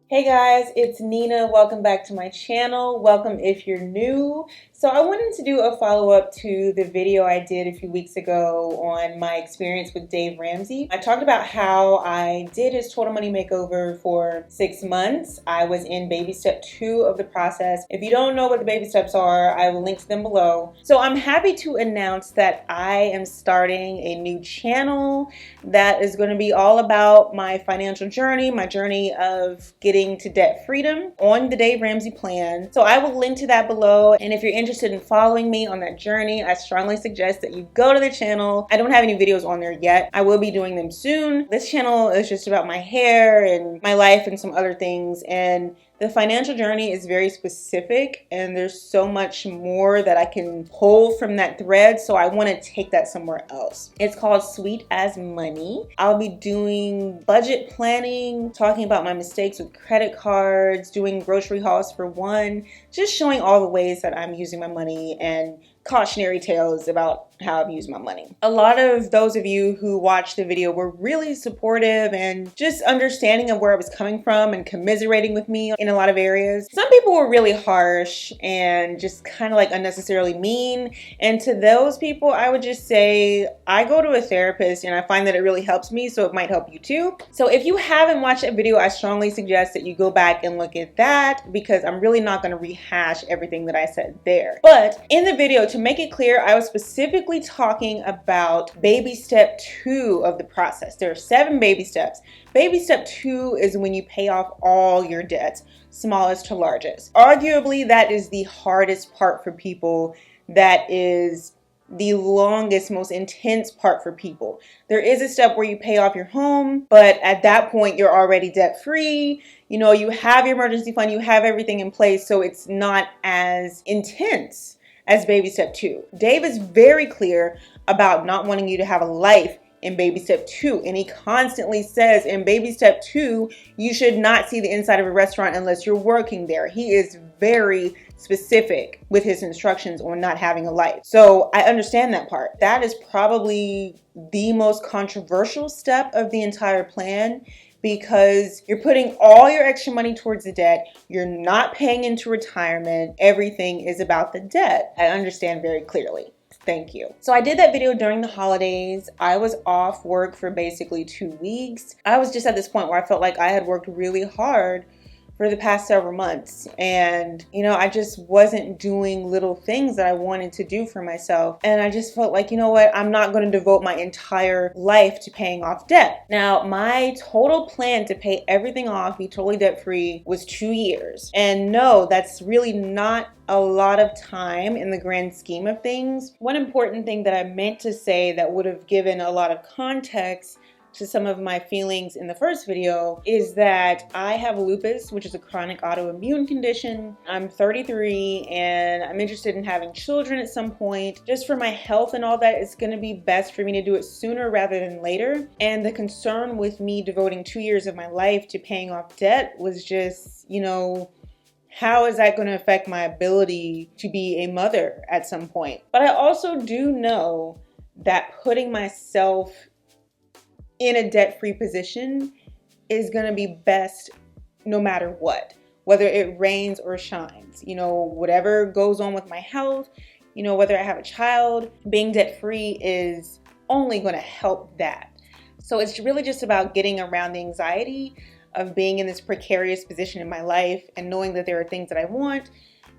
Hey guys, it's Nina. Welcome back to my channel. Welcome if you're new. So I wanted to do a follow-up to the video I did a few weeks ago on my experience with Dave Ramsey. I talked about how I did his total money makeover for 6 months. I was in baby step 2 of the process. If you don't know what the baby steps are, I will link to them below. So I'm happy to announce that I am starting a new channel that is going to be all about my financial journey, my journey of getting to debt freedom on the Dave Ramsey plan. So I will link to that below. And if you're interested in following me on that journey, I strongly suggest that you go to the channel. I don't have any videos on there yet. I will be doing them soon. This channel is just about my hair and my life and some other things. And the financial journey is very specific, and there's so much more that I can pull from that thread, so I want to take that somewhere else. It's called Sweet as Money. I'll be doing budget planning, talking about my mistakes with credit cards, doing grocery hauls for one, just showing all the ways that I'm using my money and cautionary tales about how I've used my money. A lot of those of you who watched the video were really supportive and just understanding of where I was coming from and commiserating with me in a lot of areas. Some people were really harsh and just kind of like unnecessarily mean. And to those people, I would just say, I go to a therapist and I find that it really helps me, so it might help you too. So if you haven't watched that video, I strongly suggest that you go back and look at that, because I'm really not going to rehash everything that I said there. But in the video, to make it clear, I was specifically talking about baby step 2 of the process. There are 7 baby steps. Baby step 2 is when you pay off all your debts, smallest to largest. Arguably, that is the hardest part for people. That is the longest, most intense part for people. There is a step where you pay off your home, but at that point you're already debt free. You know, you have your emergency fund, you have everything in place, so it's not as intense as baby step 2. Dave is very clear about not wanting you to have a life in baby step 2. And he constantly says in baby step 2, you should not see the inside of a restaurant unless you're working there. He is very specific with his instructions on not having a life. So I understand that part. That is probably the most controversial step of the entire plan, because you're putting all your extra money towards the debt. You're not paying into retirement. Everything is about the debt. I understand very clearly. Thank you. So I did that video during the holidays. I was off work for basically 2 weeks. I was just at this point where I felt like I had worked really hard for the past several months, and I just wasn't doing little things that I wanted to do for myself. And I just felt like, I'm not going to devote my entire life to paying off debt. Now, my total plan to pay everything off, be totally debt free, was 2 years. And no, that's really not a lot of time in the grand scheme of things. One important thing that I meant to say that would have given a lot of context to some of my feelings in the first video is that I have lupus, which is a chronic autoimmune condition. I'm 33 and I'm interested in having children at some point. Just for my health and all that, it's gonna be best for me to do it sooner rather than later. And the concern with me devoting 2 years of my life to paying off debt was just, how is that going to affect my ability to be a mother at some point? But I also do know that putting myself in a debt-free position is going to be best no matter what, whether it rains or shines. Whatever goes on with my health, whether I have a child, being debt-free is only going to help that. So it's really just about getting around the anxiety of being in this precarious position in my life and knowing that there are things that I want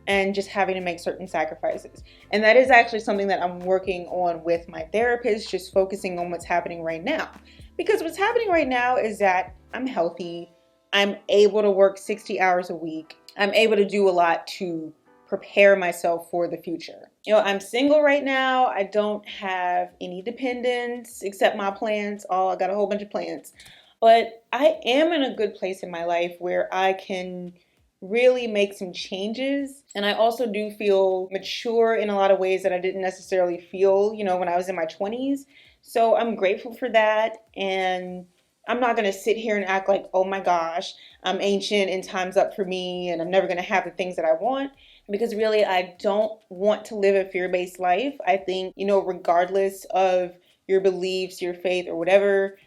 and just having to make certain sacrifices. And that is actually something that I'm working on with my therapist, just focusing on what's happening right now. Because what's happening right now is that I'm healthy. I'm able to work 60 hours a week. I'm able to do a lot to prepare myself for the future. I'm single right now. I don't have any dependents except my plants. I got a whole bunch of plants. But I am in a good place in my life where I can really make some changes. And I also do feel mature in a lot of ways that I didn't necessarily feel, when I was in my 20s. So I'm grateful for that. And I'm not going to sit here and act like, oh my gosh, I'm ancient and time's up for me and I'm never going to have the things that I want. Because really, I don't want to live a fear-based life. I think, regardless of your beliefs, your faith, or whatever,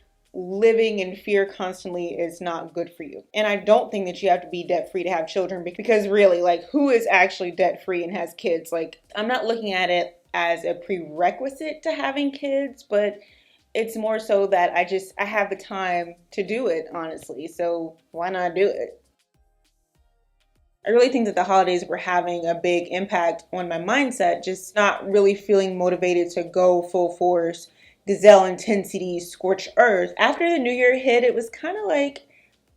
living in fear constantly is not good for you. And I don't think that you have to be debt free to have children, because really, like, who is actually debt free and has kids? Like, I'm not looking at it as a prerequisite to having kids, but it's more so that I have the time to do it, honestly. So why not do it? I really think that the holidays were having a big impact on my mindset, just not really feeling motivated to go full force, gazelle intensity, scorched earth. After the new year hit, it was kind of like,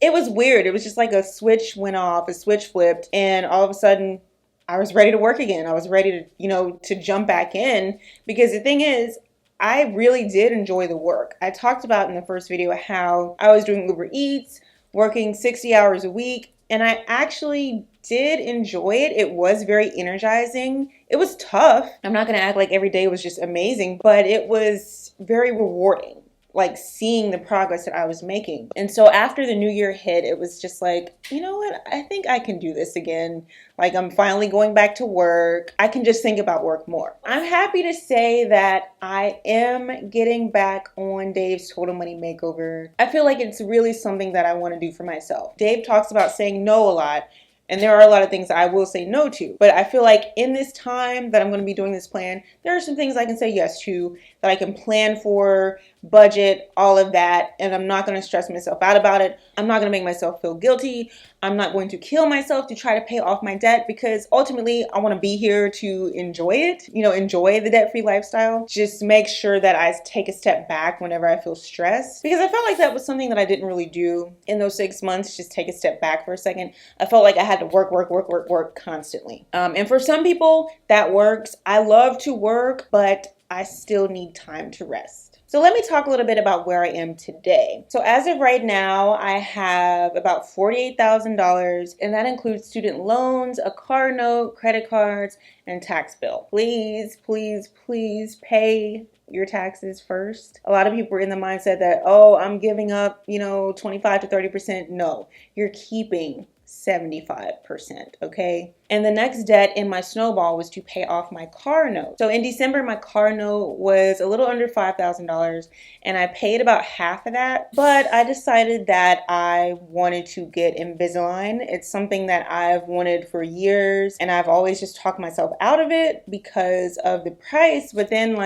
it was weird. It was just like a switch went off, a switch flipped, and all of a sudden I was ready to work again. I was ready to, to jump back in, because the thing is, I really did enjoy the work. I talked about in the first video how I was doing Uber Eats, working 60 hours a week, and I actually did enjoy it. It was very energizing. It was tough. I'm not gonna act like every day was just amazing, but it was very rewarding, like seeing the progress that I was making. And so after the new year hit, it was just like, you know what? I think I can do this again. Like, I'm finally going back to work. I can just think about work more. I'm happy to say that I am getting back on Dave's Total Money Makeover. I feel like it's really something that I want to do for myself. Dave talks about saying no a lot, and there are a lot of things I will say no to. But I feel like in this time that I'm going to be doing this plan, there are some things I can say yes to, that I can plan for, budget, all of that. And I'm not going to stress myself out about it. I'm not going to make myself feel guilty. I'm not going to kill myself to try to pay off my debt, because ultimately I want to be here to enjoy it, enjoy the debt-free lifestyle. Just make sure that I take a step back whenever I feel stressed, because I felt like that was something that I didn't really do in those 6 months. Just take a step back for a second. I felt like I had to work constantly. And for some people that works. I love to work, but I still need time to rest. So let me talk a little bit about where I am today. So as of right now, I have about $48,000, and that includes student loans, a car note, credit cards, and tax bill. Please, please, please pay your taxes first. A lot of people are in the mindset that, oh, I'm giving up, 25 to 30%. No, you're keeping 75%, okay? And the next debt in my snowball was to pay off my car note. So in December, my car note was a little under $5,000, and I paid about half of that, but I decided that I wanted to get Invisalign. It's something that I've wanted for years, and I've always just talked myself out of it because of the price, but then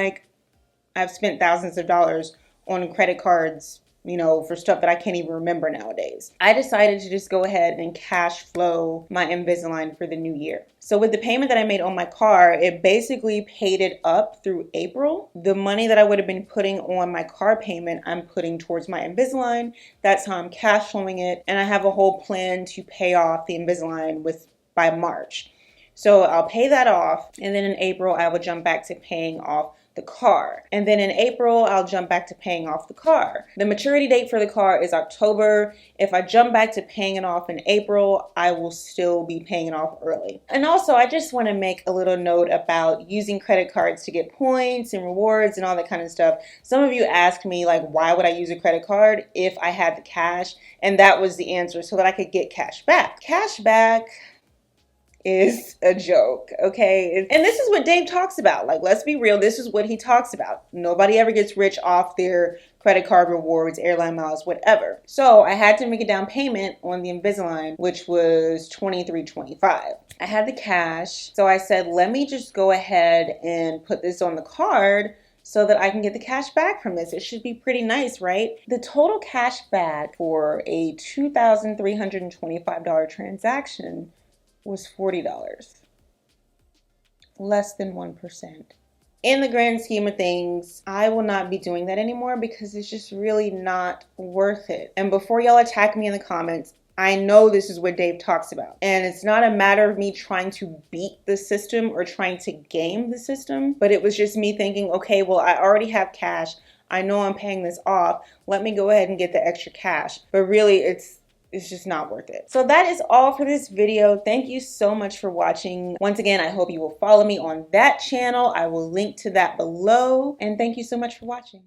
I've spent thousands of dollars on credit cards, for stuff that I can't even remember nowadays. I decided to just go ahead and cash flow my Invisalign for the new year. So with the payment that I made on my car, it basically paid it up through April. The money that I would have been putting on my car payment, I'm putting towards my Invisalign. That's how I'm cash flowing it. And I have a whole plan to pay off the Invisalign by March. So I'll pay that off, and then in April, I will jump back to paying off the car. And then in April, I'll jump back to paying off the car. The maturity date for the car is October. If I jump back to paying it off in April, I will still be paying it off early. And also, I just want to make a little note about using credit cards to get points and rewards and all that kind of stuff. Some of you asked me, why would I use a credit card if I had the cash? And that was the answer, so that I could get cash back. Cash back is a joke, okay? And this is what Dave talks about. Let's be real, this is what he talks about. Nobody ever gets rich off their credit card rewards, airline miles, whatever. So I had to make a down payment on the Invisalign, which was $23.25. I had the cash, so I said, let me just go ahead and put this on the card so that I can get the cash back from this. It should be pretty nice, right? The total cash back for a $2,325 transaction was $40, less than 1%. In the grand scheme of things, I will not be doing that anymore because it's just really not worth it. And before y'all attack me in the comments, I know this is what Dave talks about. And it's not a matter of me trying to beat the system or trying to game the system, but it was just me thinking, okay, well, I already have cash. I know I'm paying this off. Let me go ahead and get the extra cash. But really, it's just not worth it. So that is all for this video. Thank you so much for watching. Once again, I hope you will follow me on that channel. I will link to that below. And thank you so much for watching.